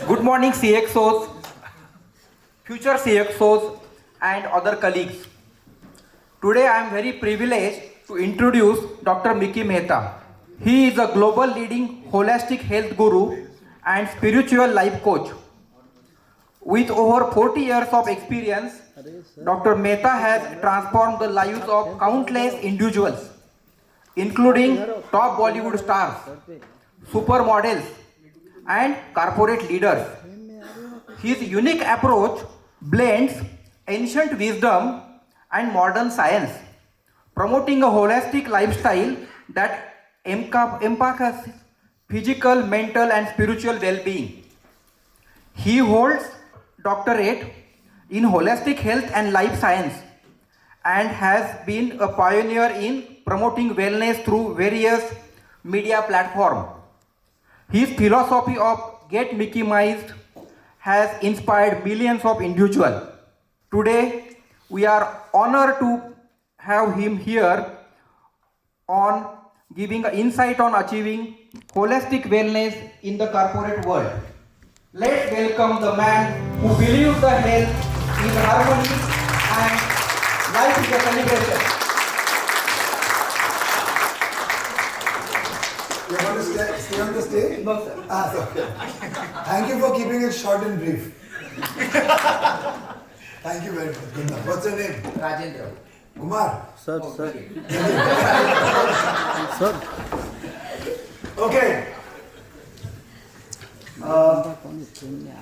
Good morning, CXOs, future CXOs, and other colleagues. Today I am very privileged to introduce Dr. Mehta. He is a global leading holistic health guru and spiritual life coach. With over 40 years of experience, Dr. Mehta has transformed the lives of countless individuals, including top Bollywood stars, supermodels, and corporate leaders. His unique approach blends ancient wisdom and modern science, promoting a holistic lifestyle that encompasses physical, mental, and spiritual well-being. He holds doctorate in holistic health and life science and has been a pioneer in promoting wellness through various media platforms. His philosophy of Get Mikimized has inspired millions of individuals. Today, we are honored to have him here on giving an insight on achieving holistic wellness in the corporate world. Let's welcome the man who believes the health is harmony and life is a celebration. You want to stay on the stage? No, sir. Okay. Thank you for keeping it short and brief. Thank you very much. Good luck. What's your name? Rajendra. Kumar. Sir. Okay.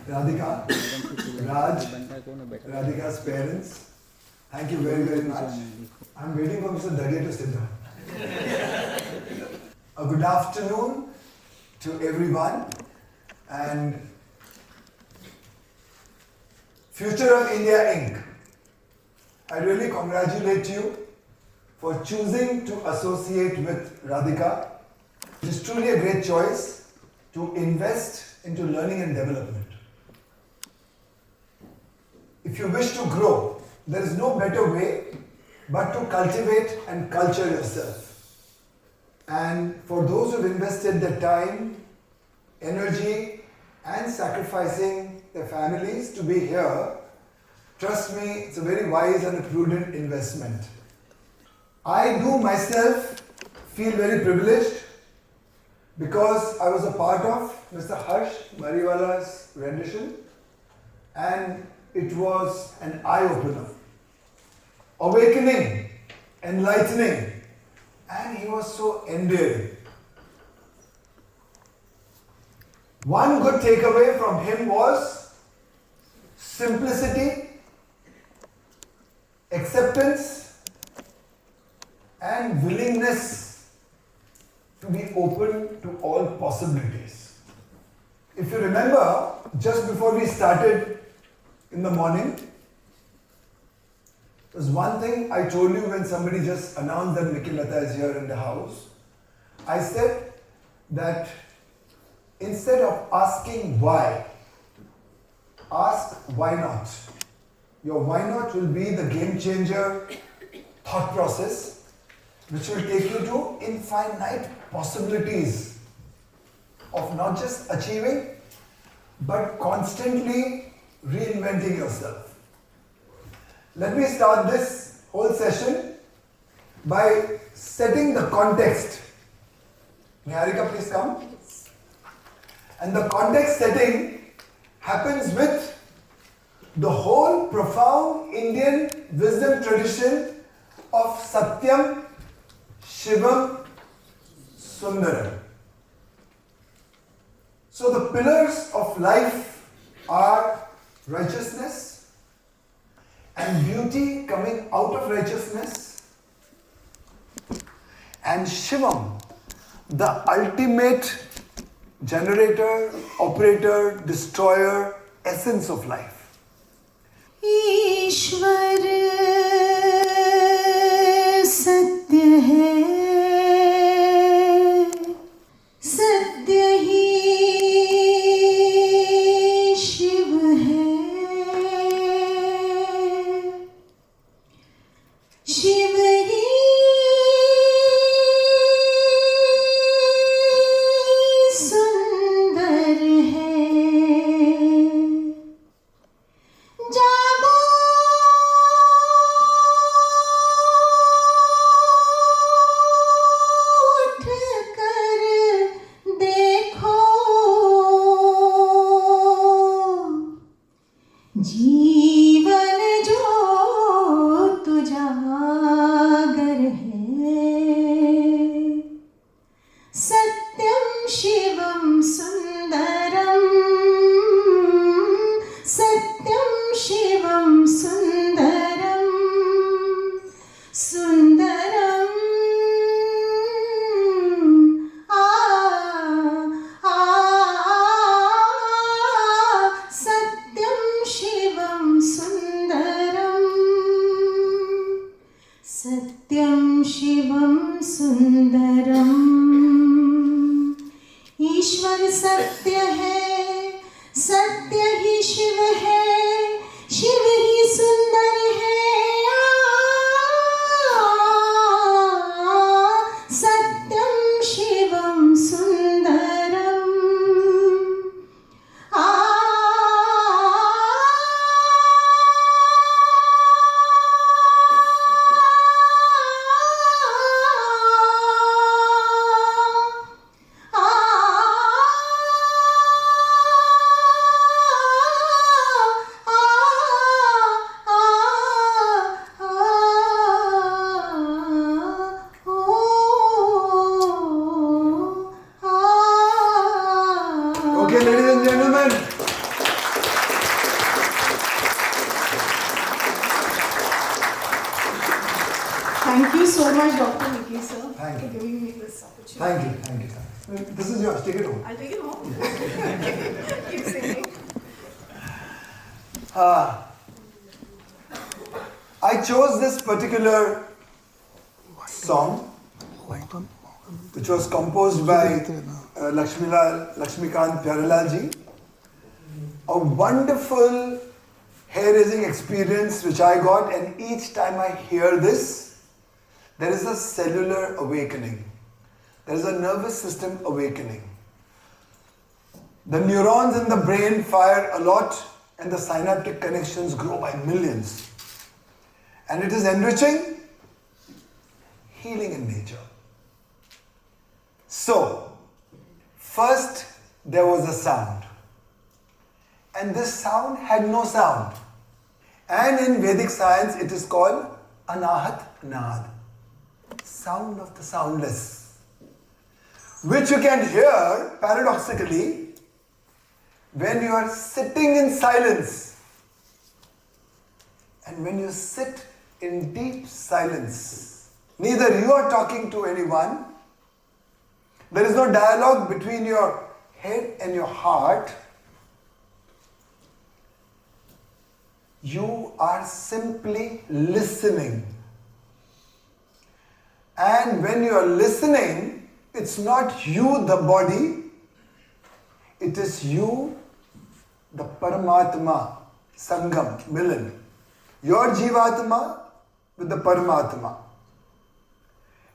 Radhika, Raj, Radhika's parents, thank you very, very much. I'm waiting for Mr. Dage to sit down. A good afternoon to everyone, and Future of India Inc. I really congratulate you for choosing to associate with Radhika. It is truly a great choice to invest into learning and development. If you wish to grow, there is no better way but to cultivate and culture yourself. And for those who have invested their time, energy, and sacrificing their families to be here, trust me, it's a very wise and a prudent investment. I do myself feel very privileged because I was a part of Mr. Harsh Mariwala's rendition, and it was an eye-opener. Awakening, enlightening, and he was so endearing. One good takeaway from him was simplicity, acceptance, and willingness to be open to all possibilities. If you remember, just before we started in the morning, there's one thing I told you when somebody just announced that Mehta is here in the house. I said that instead of asking why, ask why not. Your why not will be the game changer thought process which will take you to infinite possibilities of not just achieving but constantly reinventing yourself. Let me start this whole session by setting the context. Niharika, please come. And the context setting happens with the whole profound Indian wisdom tradition of Satyam, Shivam, Sundaram. So the pillars of life are righteousness, and beauty coming out of righteousness, and Shivam, the ultimate generator, operator, destroyer, essence of life. ईश्वर सत्य है, सत्य ही शिव है, शिव ही सुंदर है, सत्य ही शिव है, शिव ही सुंदर है। सत्यम Shivam Sundaram. Okay, ladies and gentlemen. Thank you so much, Dr. Mickey, sir, Thank for you. giving me this opportunity. Thank you, thank you. This is yours, take it home. I'll take it home. Keep singing. I chose this particular song, which was composed by Lakshmikant Pyarelal ji. A wonderful hair-raising experience which I got, and each time I hear this, there is a cellular awakening. There is a nervous system awakening. The neurons in the brain fire a lot and the synaptic connections grow by millions. And it is enriching, healing in nature. So, first there was a sound. And this sound had no sound. And in Vedic science it is called Anahat Nad. Sound of the soundless. Which you can hear paradoxically when you are sitting in silence. And when you sit in deep silence, neither you are talking to anyone, there is no dialogue between your head and your heart. You are simply listening. And when you are listening, it's not you, the body, it is you, the Paramatma, Sangam, Milan. Your Jivatma with the Paramatma.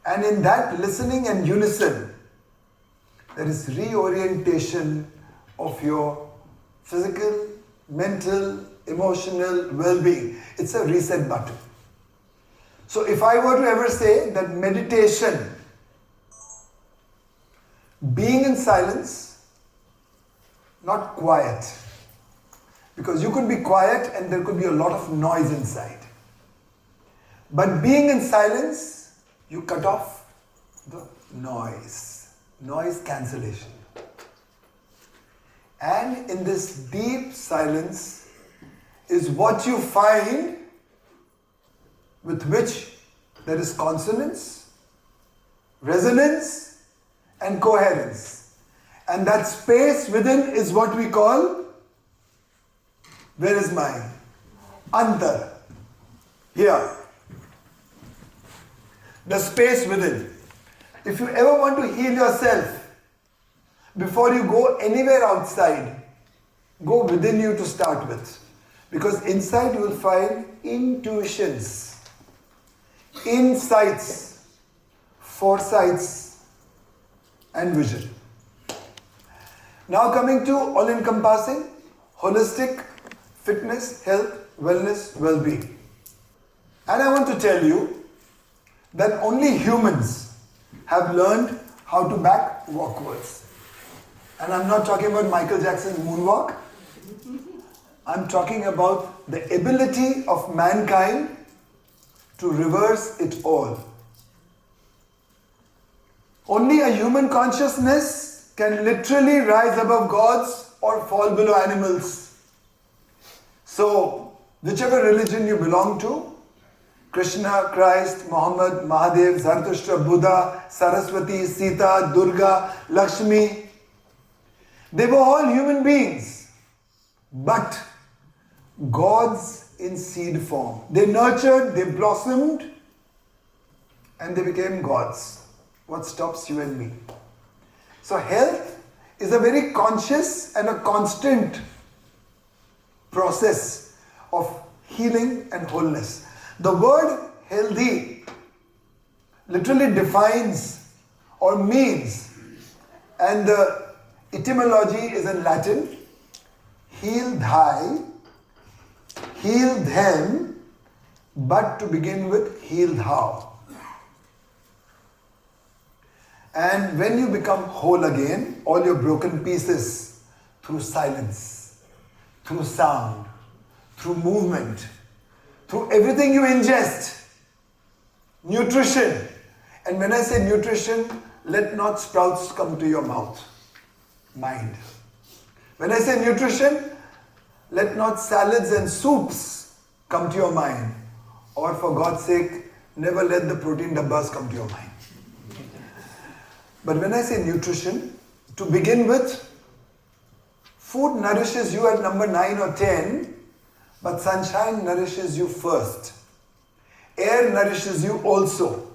And in that listening and unison, there is reorientation of your physical, mental, emotional well-being. It's a reset button. So if I were to ever say that meditation, being in silence, not quiet, because you could be quiet and there could be a lot of noise inside. But being in silence, you cut off the noise cancellation. And in this deep silence is what you find with which there is consonance, resonance, and coherence. And that space within is what we call, where is mine? Antar. Here. The space within. If you ever want to heal yourself, before you go anywhere outside, go within you to start with. Because inside you will find intuitions, insights, foresights, and vision. Now coming to all-encompassing, holistic fitness, health, wellness, well-being. And I want to tell you that only humans have learned how to back walkwards. And I'm not talking about Michael Jackson's moonwalk. I'm talking about the ability of mankind to reverse it all. Only a human consciousness can literally rise above gods or fall below animals. So, whichever religion you belong to, Krishna, Christ, Muhammad, Mahadev, Zarathustra, Buddha, Saraswati, Sita, Durga, Lakshmi, they were all human beings, but gods in seed form. They nurtured, they blossomed, and they became gods. What stops you and me? So health is a very conscious and a constant process of healing and wholeness. The word healthy literally defines or means, and the etymology is in Latin, heal thy, heal them, but to begin with, heal thou. And when you become whole again, all your broken pieces, through silence, through sound, through movement, through everything you ingest, nutrition. And when I say nutrition, let not sprouts come to your mouth, mind. When I say nutrition, let not salads and soups come to your mind. Or for God's sake, never let the protein dabbas come to your mind. But when I say nutrition, to begin with, food nourishes you at number 9 or 10, but sunshine nourishes you first. Air nourishes you also.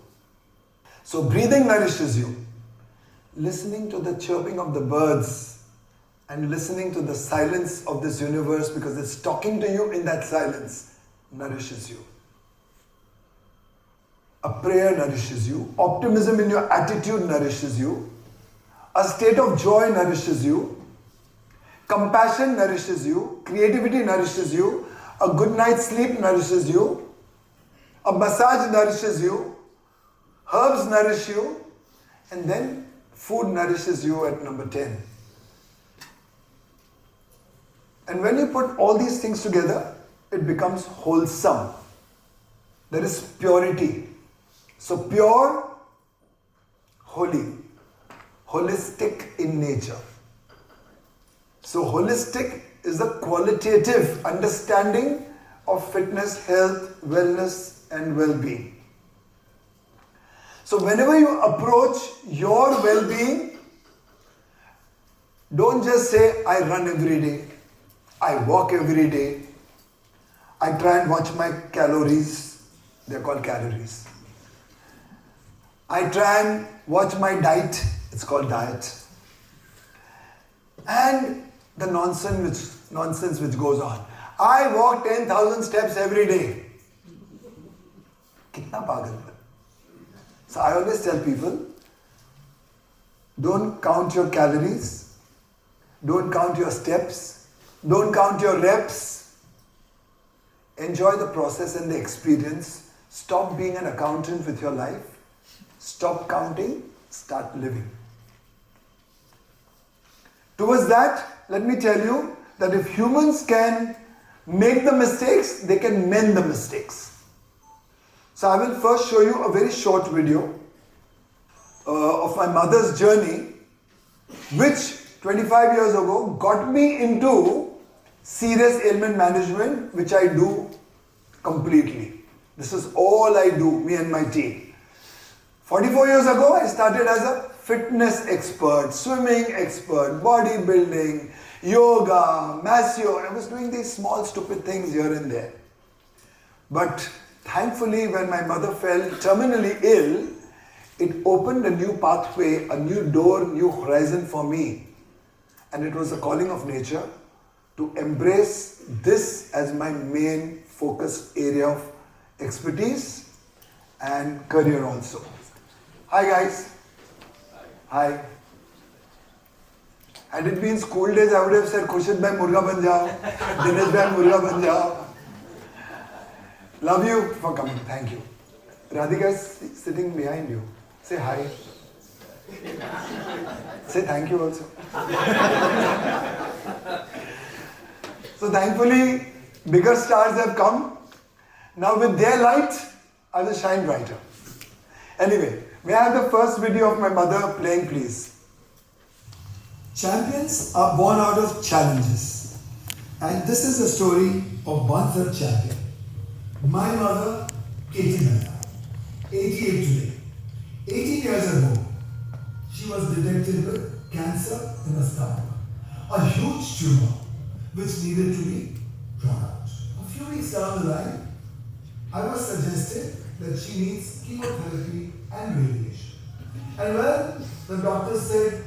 So breathing nourishes you. Listening to the chirping of the birds and listening to the silence of this universe, because it's talking to you in that silence, nourishes you. A prayer nourishes you. Optimism in your attitude nourishes you. A state of joy nourishes you. Compassion nourishes you. Creativity nourishes you. A good night's sleep nourishes you. A massage nourishes you. Herbs nourish you. And then food nourishes you at number 10. And when you put all these things together, it becomes wholesome. There is purity. So pure, holy, holistic in nature. So holistic is the qualitative understanding of fitness, health, wellness and well-being. So whenever you approach your well-being, don't just say, I run every day, I walk every day, I try and watch my calories, they're called calories. I try and watch my diet, it's called diet. And the nonsense which goes on. I walk 10,000 steps every day. Kitna pagal. So I always tell people, don't count your calories, don't count your steps, don't count your reps. Enjoy the process and the experience. Stop being an accountant with your life. Stop counting, start living. Towards that, let me tell you that if humans can make the mistakes, they can mend the mistakes. So I will first show you a very short video of my mother's journey, which 25 years ago got me into serious ailment management, which I do completely. This is all I do, me and my team. 44 years ago, I started as a fitness expert, swimming expert, bodybuilding, yoga, masseur. I was doing these small stupid things here and there. But thankfully, when my mother fell terminally ill, it opened a new pathway, a new door, new horizon for me. And it was a calling of nature to embrace this as my main focus area of expertise and career also. Hi guys. Hi. Had it been school days, I would have said, Khurshid bhai murga ban jao, Dinesh bhai murga ban jao. Love you for coming. Thank you. Radhika is sitting behind you. Say hi. Say thank you also. So thankfully, bigger stars have come. Now with their light, I will shine brighter. Anyway, may I have the first video of my mother playing, please? Champions are born out of challenges. And this is the story of one such champion. My mother, Katie Mehta, 88 today. 18 years ago, she was detected with cancer in her stomach. A huge tumor which needed to be drawn out. A few weeks down the line, I was suggested that she needs chemotherapy and radiation. And well, the doctor said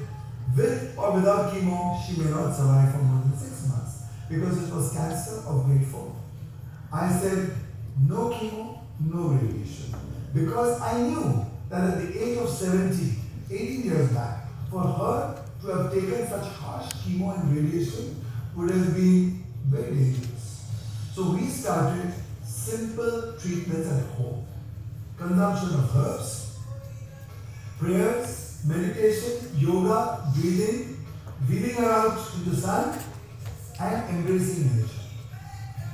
with or without chemo, she may not survive for more than 6 months. because it was cancer of grade 4. I said, no chemo, no radiation. Because I knew that at the age of 70, 18 years back, for her to have taken such harsh chemo and radiation would have been very dangerous. So we started simple treatments at home. Consumption of herbs, prayers, meditation, yoga, breathing, wheeling around in the sun, and embracing nature.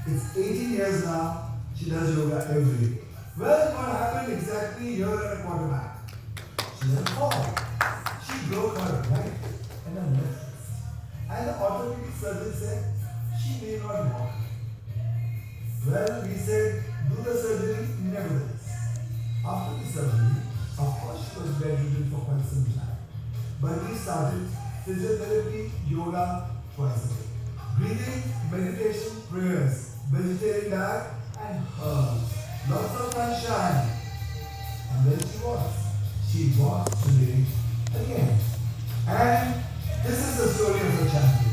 It's 18 years now, she does yoga every day. Well, what happened exactly here at a quarterback? She had a fall. She broke her right and her left wrist. And the orthopedic surgeon said, she may not walk. Well, we said, do the surgery nevertheless. After the surgery, of course she was bedridden for quite some time. But we started physiotherapy, yoga twice a day. Breathing, meditation, prayers, vegetarian diet, and herbs. Lots of sunshine. And there she was. She walks today again. And this is the story of the champion.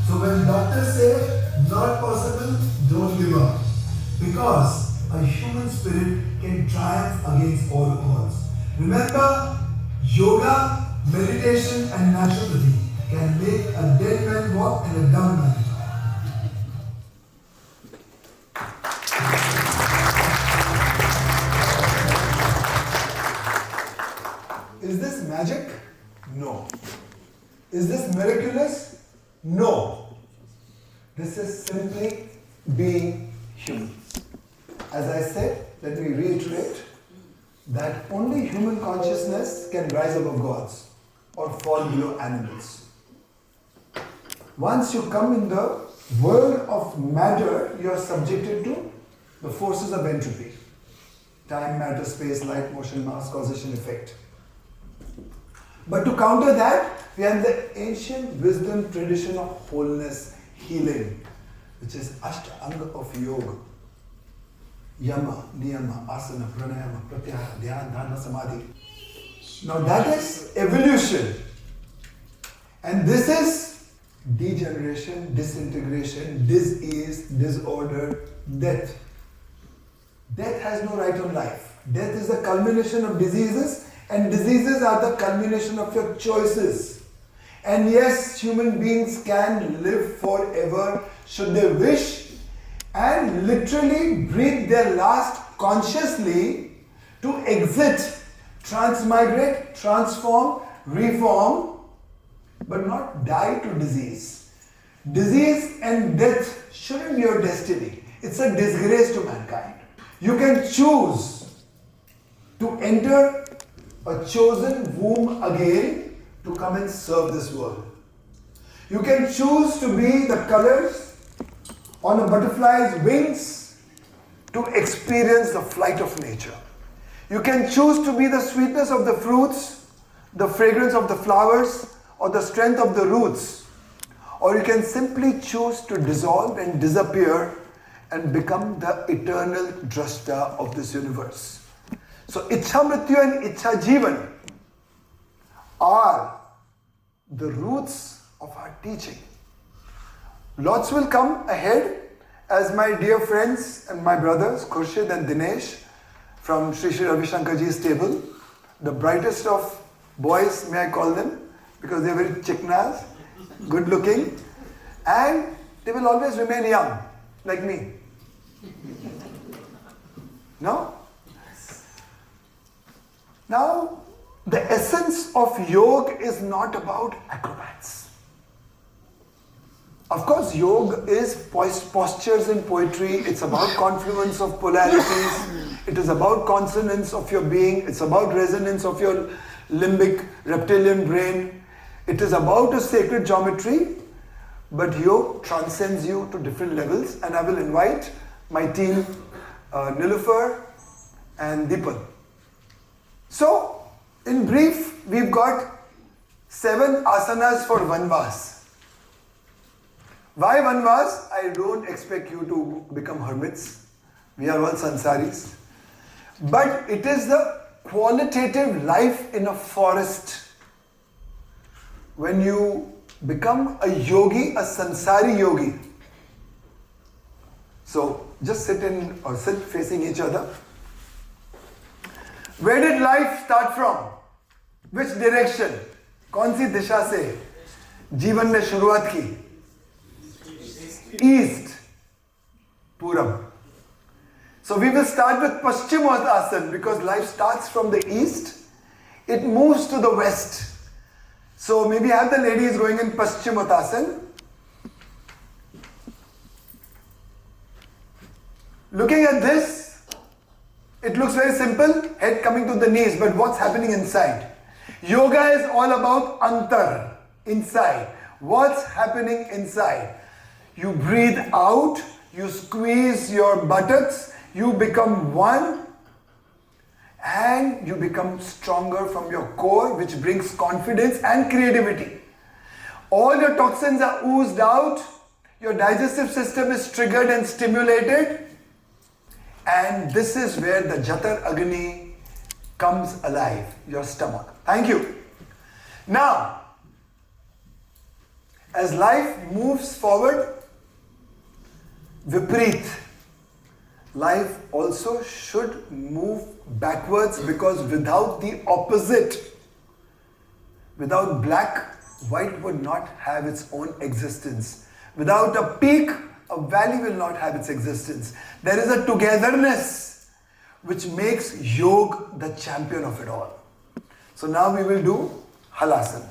So when doctors say not possible, don't give up. Because a human spirit can triumph against all odds. Remember, yoga, meditation and naturopathy can make a dead man walk and a dumb man talk. Is this magic? No. Is this miraculous? No. This is simply being human. As I said, let me reiterate that only human consciousness can rise above gods or fall below animals. Once you come in the world of matter, you are subjected to the forces of entropy. Time, matter, space, light, motion, mass, causation, effect. But to counter that, we have the ancient wisdom tradition of wholeness, healing, which is Ashtanga of Yoga. Yama, Niyama, Asana, Pranayama, Pratyahara, Dhyana, Dharana, Samadhi. Now that is evolution. And this is degeneration, disintegration, disease, disorder, death. Death has no right on life. Death is the culmination of diseases, and diseases are the culmination of your choices. And yes, human beings can live forever should they wish, and literally breathe their last consciously to exit, transmigrate, transform, reform, but not die to disease. Disease and death shouldn't be your destiny. It's a disgrace to mankind. You can choose to enter a chosen womb again to come and serve this world. You can choose to be the colors on a butterfly's wings to experience the flight of nature. You can choose to be the sweetness of the fruits, the fragrance of the flowers, or the strength of the roots. Or you can simply choose to dissolve and disappear and become the eternal drashta of this universe. So Ichha Mrityu and Ichha Jivan are the roots of our teaching. Lots will come ahead as my dear friends and my brothers, Khurshid and Dinesh from Sri Sri Ravi Shankarji's table, the brightest of boys, may I call them, because they are very chiknas, good looking, and they will always remain young, like me. No? Now, the essence of yoga is not about acrobats. Of course, yoga is postures in poetry. It's about confluence of polarities. It is about consonance of your being. It's about resonance of your limbic reptilian brain. It is about a sacred geometry, but yoga transcends you to different levels. And I will invite my team, Nilofer and Deepan. So, in brief, we've got 7 asanas for Vanvas. Why Vanvas? I don't expect you to become hermits. We are all sansaris. But it is the qualitative life in a forest. When you become a yogi, a sansari yogi. So just sit facing each other. Where did life start from? Which direction? कौन सी दिशा से जीवन ने शुरुआत की? East, पूरब. So we will start with Paschimottanasana because life starts from the east. It moves to the west. So maybe have the ladies going in Paschimottanasana. Looking at this, it looks very simple, head coming to the knees, but what's happening inside? Yoga is all about antar, inside. What's happening inside? You breathe out, you squeeze your buttocks, you become one, and you become stronger from your core, which brings confidence and creativity. All your toxins are oozed out, your digestive system is triggered and stimulated, and this is where the Jatar Agni comes alive, your stomach. Thank you. Now, as life moves forward, Vipreet, life also should move backwards because without the opposite, without black, white would not have its own existence. Without a peak, a valley will not have its existence. There is a togetherness which makes yoga the champion of it all. So now we will do halasana.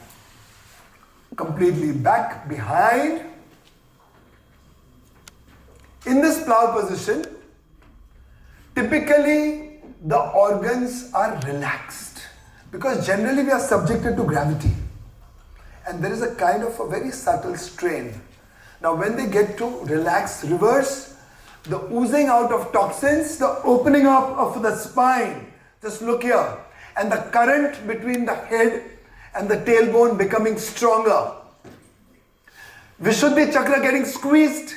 Completely back, behind. In this plow position, typically the organs are relaxed because generally we are subjected to gravity and there is a kind of a very subtle strain. Now when they get to relax, reverse, the oozing out of toxins, the opening up of the spine, just look here, and the current between the head and the tailbone becoming stronger. Vishuddhi chakra getting squeezed,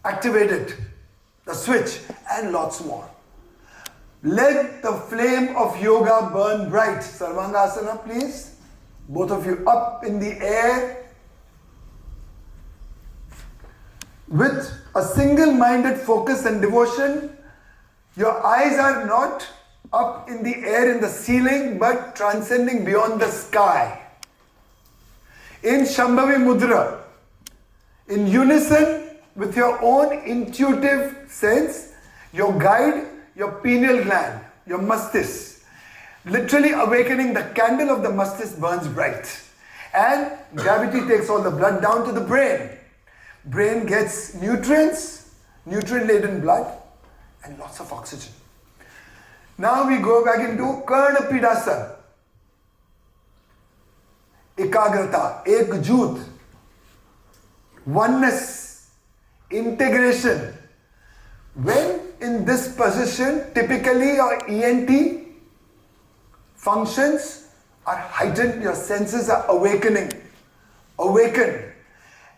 activated, the switch, and lots more. Let the flame of yoga burn bright. Sarvangasana, please. Both of you up in the air. With a single-minded focus and devotion, your eyes are not up in the air in the ceiling, but transcending beyond the sky. In Shambhavi Mudra, in unison with your own intuitive sense, your guide, your pineal gland, your mastis, literally awakening the candle of the mastis burns bright. And gravity takes all the blood down to the brain. Brain gets nutrients, nutrient-laden blood, and lots of oxygen. Now we go back into Karna Pidasana. Ekagrata, ekjut, oneness, integration. When in this position, typically your ENT functions are heightened, your senses are awakened.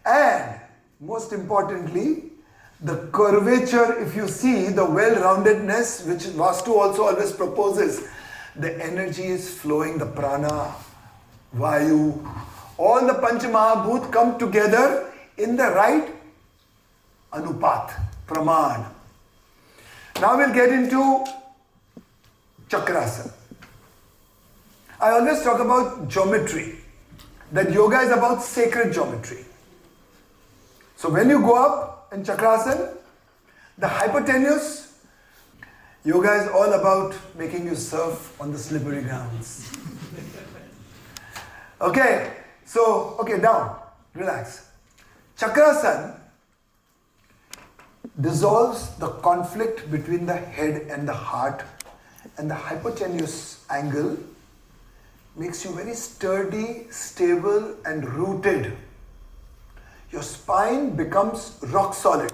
And most importantly, the curvature, if you see the well-roundedness, which Vastu also always proposes, the energy is flowing, the prana, vayu, all the Panch Mahabhut come together in the right anupat, praman. Now we'll get into chakrasana. I always talk about geometry, that yoga is about sacred geometry. So when you go up in chakrasana, the hypotenuse, yoga is all about making you surf on the slippery grounds. Okay, so, down, relax. Chakrasana dissolves the conflict between the head and the heart, and the hypotenuse angle makes you very sturdy, stable, and rooted. Your spine becomes rock solid.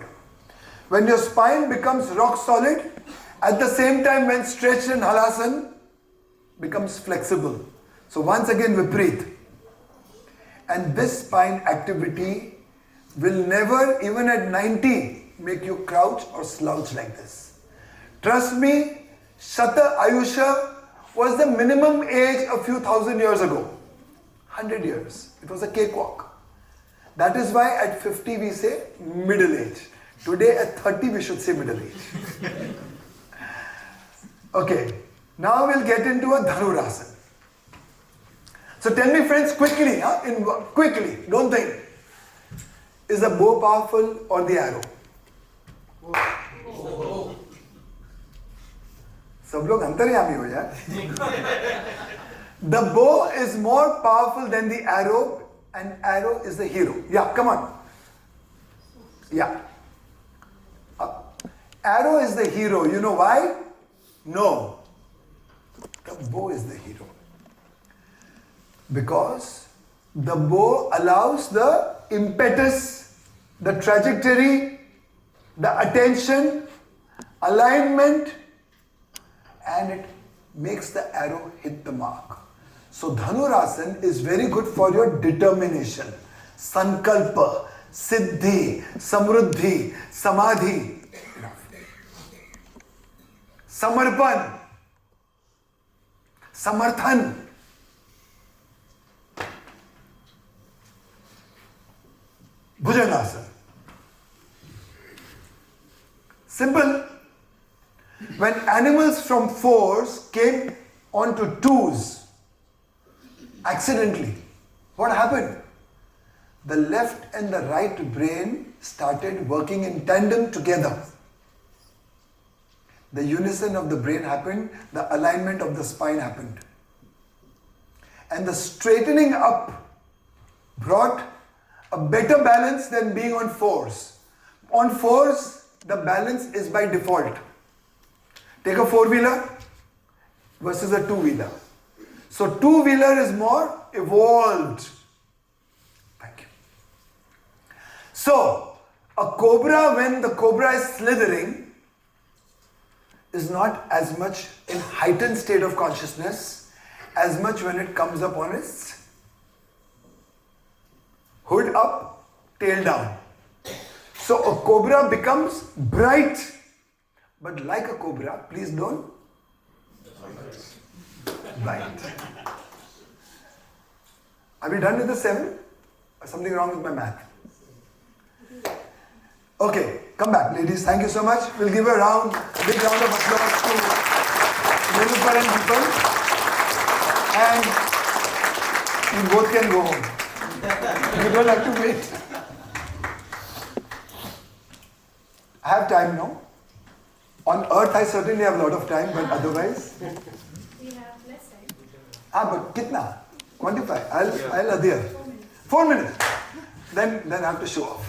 When your spine becomes rock solid, at the same time when stretched in halasana, becomes flexible. So once again Vipreet. And this spine activity will never, even at 90, make you crouch or slouch like this. Trust me, Shata Ayusha was the minimum age a few thousand years ago. 100 years. It was a cakewalk. That is why at 50 we say middle age. Today at 30 we should say middle age. Okay, now we'll get into a Dhanurasana. So tell me friends quickly, quickly, don't think. Is the bow powerful or the arrow? सब लोग अंतर्यामी हो यार. The bow is more powerful than the arrow, and arrow is the hero. Yeah, come on. Yeah. Arrow is the hero. You know why? No. The bow is the hero. Because the bow allows the impetus, the trajectory, the attention, alignment, and it makes the arrow hit the mark. So Dhanurasana is very good for your determination, sankalpa, siddhi, samruddhi, samadhi, samarpan, samarthan. Bhujangasana. Simple. When animals from fours came onto twos, accidentally, what happened? The left and the right brain started working in tandem together. The unison of the brain happened, the alignment of the spine happened. And the straightening up brought a better balance than being on fours. On fours, the balance is by default. Take a four-wheeler versus a two-wheeler. So two-wheeler is more evolved. Thank you. So, a cobra, when the cobra is slithering, is not as much in heightened state of consciousness as much when it comes up on its hood up, tail down. So a cobra becomes bright, but like a cobra, please don't bite. Are we done with the 7? Or something wrong with my math? Okay, come back, ladies. Thank you so much. We'll give a big round of applause to Nilupar and people. And you both can go home. You don't have to wait. I have time now. On earth, I certainly have a lot of time, but otherwise. We have less time. But kitna? Quantify. I'll adhere. 4 minutes. Then I have to show off.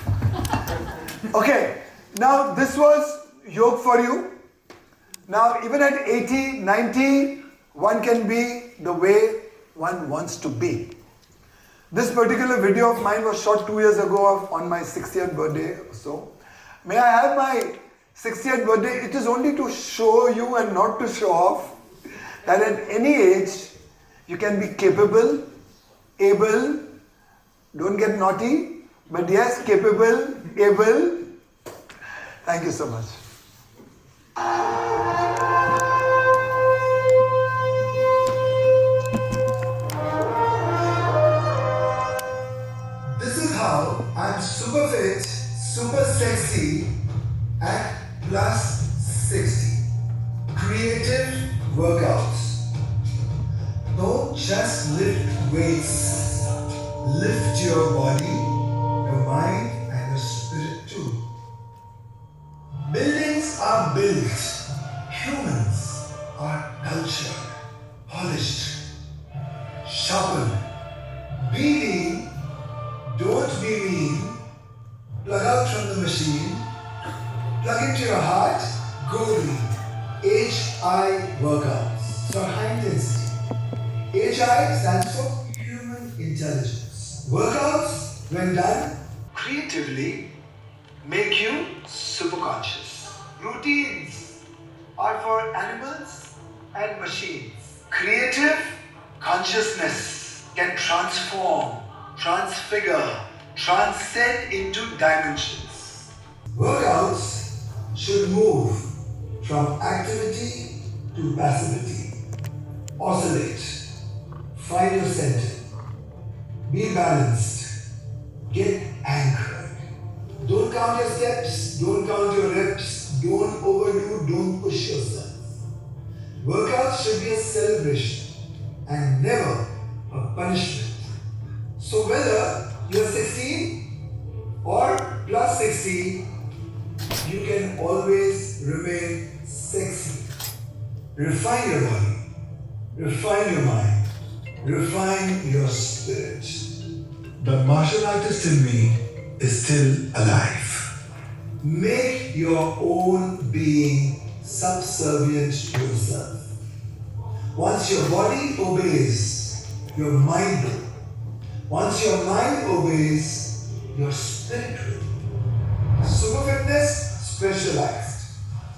Okay. Now this was yoga for you. Now even at 80, 90, one can be the way one wants to be. This particular video of mine was shot 2 years ago on my 60th birthday or so. May I have my 60th birthday? It is only to show you and not to show off that at any age you can be capable, able, don't get naughty, but yes, capable, able. Thank you so much. This is how I'm super fit, super sexy at plus 60. Creative workouts. Don't just lift weights. Lift your body, your mind, and your spirit too. Buildings are built. Humans are cultured, polished, sharpened. Be lean, don't be mean. Plug out from the machine. Plug into your heart. Go lean. HI workouts. So high intensity. HI stands for human intelligence. Workouts, when done creatively, make you super conscious. Routines are for animals and machines. Creative consciousness can transform, transfigure, transcend into dimensions. Workouts should move from activity to passivity. Oscillate. Find your center. Be balanced. Get anchored. Don't count your steps. Don't count your reps. Don't overdo. Don't push yourself. Workouts should be a celebration and never a punishment. So whether you're 16 or plus 16, you can always remain sexy. Refine your body, refine your mind, refine your spirit. The martial artist in me is still alive. Make your own being subservient to yourself. Once your body obeys, your mind will. Once your mind obeys, your spirit will. Super fitness, specialized.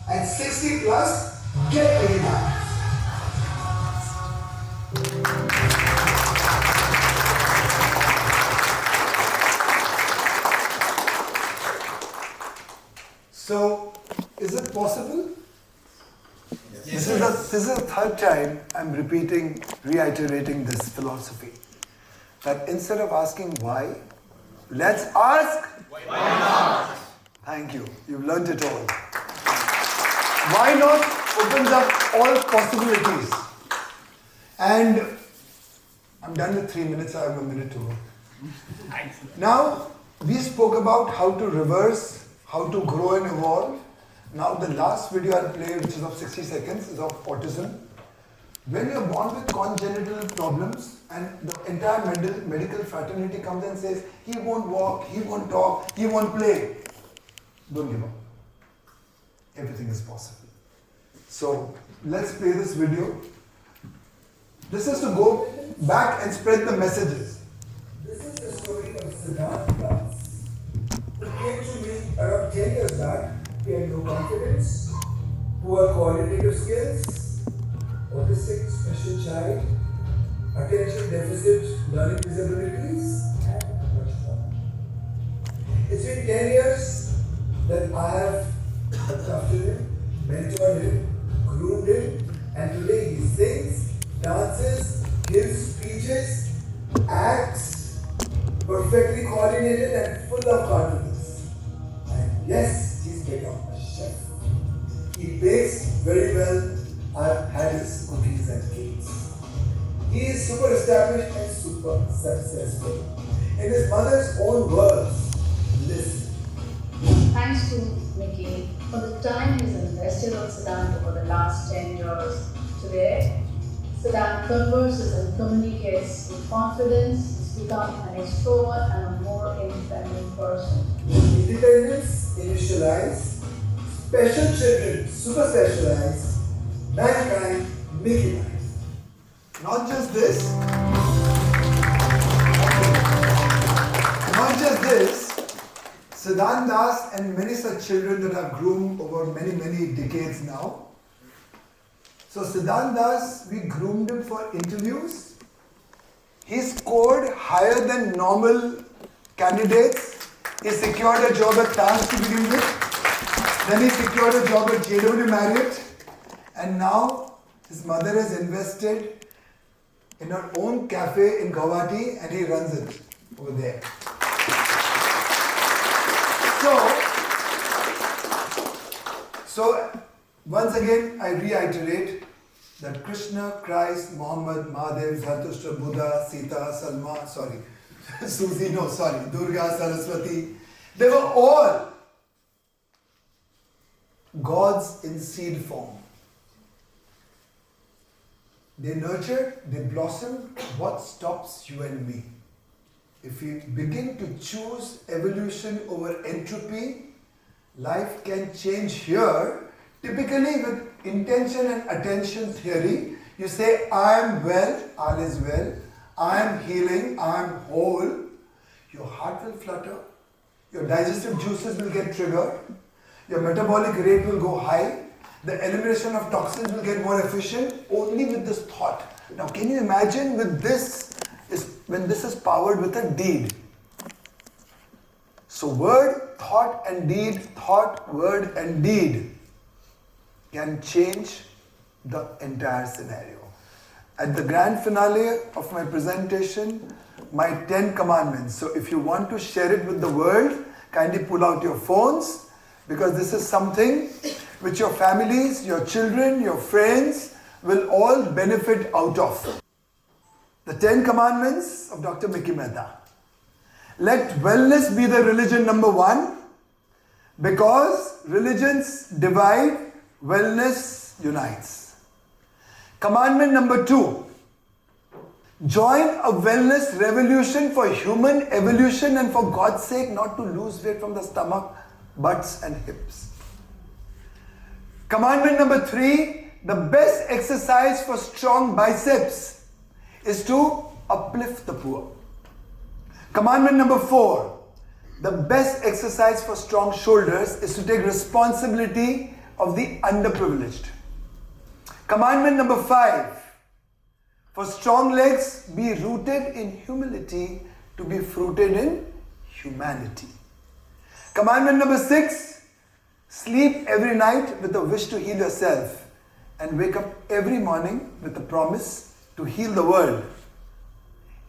At 60 plus, get organized. So, is it possible? This is the third time I'm reiterating this philosophy. That instead of asking why, let's ask why not? Thank you. You've learned it all. Why not opens up all possibilities. And I'm done with 3 minutes, I have a minute to go. Now, we spoke about how to reverse, how to grow and evolve. Now the last video I'll play, which is of 60 seconds, is of autism. When you're born with congenital problems and the entire medical fraternity comes and says, he won't walk, he won't talk, he won't play. Don't give up. Everything is possible. So let's play this video. This is to go back and spread the messages. This is the story of Siddhartha, who came to me around 10 years back. He had no confidence, poor coordinative skills, autistic special child, attention deficit learning disabilities, and much more. It's been 10 years that I have looked after him, mentored him, groomed him, and today he sings, dances, gives speeches, acts, perfectly coordinated and full of confidence. And yes, he's become a chef. He bakes very well. I've had his cookies and cakes. He is super established and super successful. In his mother's own words, listen. Thanks to Mickey for the time he's invested on Siddhant over the last 10 years. Today, Siddhant converses and communicates with confidence. He's become an extrovert and a more independent person. Independence, initialize, special children, super specialized, mankind, Mickey. Not just this, Siddhant Das and many such children that I've groomed over many decades now. So Siddhant Das, we groomed him for interviews. He scored higher than normal candidates. He secured a job at TAS to begin with. Then he secured a job at JW Marriott. And now his mother has invested in her own cafe in Guwahati and he runs it over there. So once again I reiterate that Krishna, Christ, Muhammad, Mahadev, Zarathustra, Buddha, Sita, Salma, Durga, Saraswati, they were all gods in seed form. They nurtured, they blossomed. What stops you and me? If we begin to choose evolution over entropy, life can change here. Typically with intention and attention theory, you say, I am well, all is well. I am healing, I am whole. Your heart will flutter. Your digestive juices will get triggered. Your metabolic rate will go high. The elimination of toxins will get more efficient only with this thought. Now can you imagine with this, when this is powered with a deed? So word, thought and deed, thought, word and deed can change the entire scenario. At the grand finale of my presentation, my 10 commandments. So if you want to share it with the world, kindly pull out your phones, because this is something which your families, your children, your friends will all benefit out of. The 10 commandments of Dr. Mickey Mehta. Let wellness be the religion number 1, because religions divide, wellness unites. Commandment number 2. Join a wellness revolution for human evolution, and for God's sake not to lose weight from the stomach, butts and hips. Commandment number 3. The best exercise for strong biceps is to uplift the poor. Commandment number 4. The best exercise for strong shoulders is to take responsibility of the underprivileged. Commandment number 5. For strong legs, be rooted in humility to be fruited in humanity. Commandment number 6. Sleep every night with a wish to heal yourself, and wake up every morning with a promise to heal the world.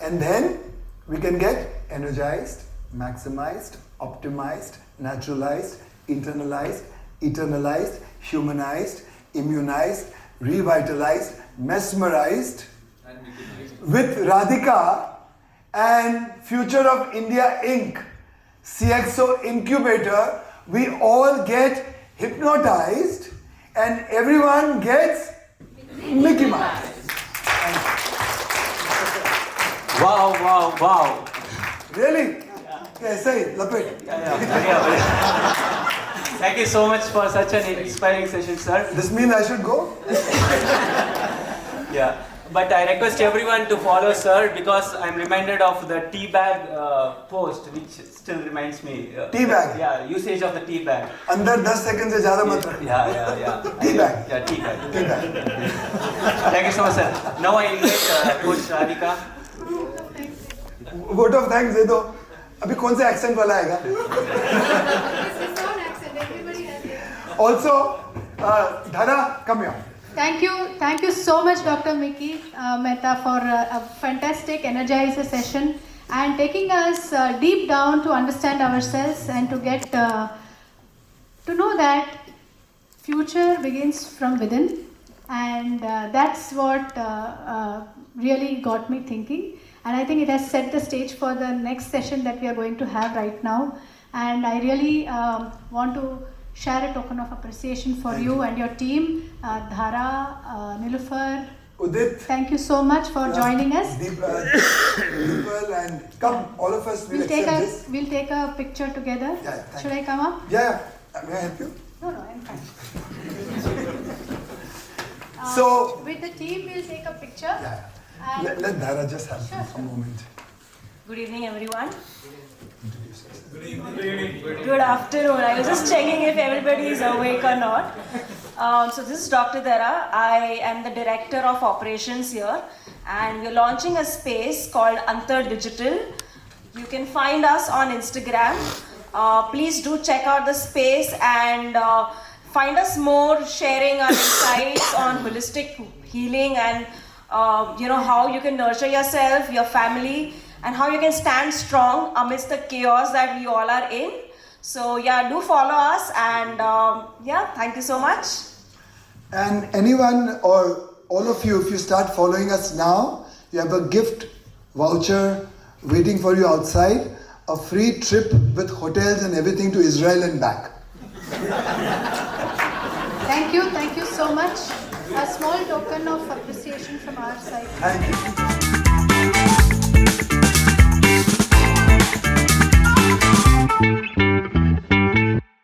And then we can get energized, maximized, optimized, naturalized, internalized, eternalized, humanized, immunized, revitalized, mesmerized. With Radhika and Future of India Inc., CXO Incubator, we all get hypnotized and everyone gets Mickey Mouse. Wow. Really? Yes, say, lapet. Thank you so much for such an inspiring session, sir. This means I should go? Yeah. But I request everyone to follow sir, because I'm reminded of the tea bag post, which still reminds me. Tea bag? Yeah, usage of the tea bag. अंदर 10 second से ज़्यादा मत रखो. Yeah. Tea bag. Yeah, tea bag. Tea bag. Thank you so much, sir. Now I invite Coach Radhika. Vote of thanks दे दो. अभी कौन सा accent वाला आएगा? This is not accent. Everybody has it. Also, Dhara, come here. Thank you so much, Dr. Mickey Mehta, for a fantastic energizer session and taking us deep down to understand ourselves and to get to know that future begins from within, and that's what really got me thinking. And I think it has set the stage for the next session that we are going to have right now. And I really want to share a token of appreciation for you and your team, Dhara, Nilufar. Udit. Thank you so much for joining us. Deepal, and come, all of us will accept this. We'll take a picture together. Yeah, Should I come up? Yeah. May I help you? No, I'm fine. So, with the team, we'll take a picture. yeah. And Let Dhara just have Sure. a moment. Good evening, everyone. Good afternoon. I was just checking if everybody is awake or not. So this is Dr. Dhara. I am the Director of Operations here, and we're launching a space called Antar Digital. You can find us on Instagram. Please do check out the space and find us more, sharing our insights on holistic healing and how you can nurture yourself, your family, and how you can stand strong amidst the chaos that we all are in. So yeah, do follow us, and thank you so much. And anyone or all of you, if you start following us now, you have a gift voucher waiting for you outside, a free trip with hotels and everything to Israel and back. thank you so much. A small token of appreciation from our side. Thank you.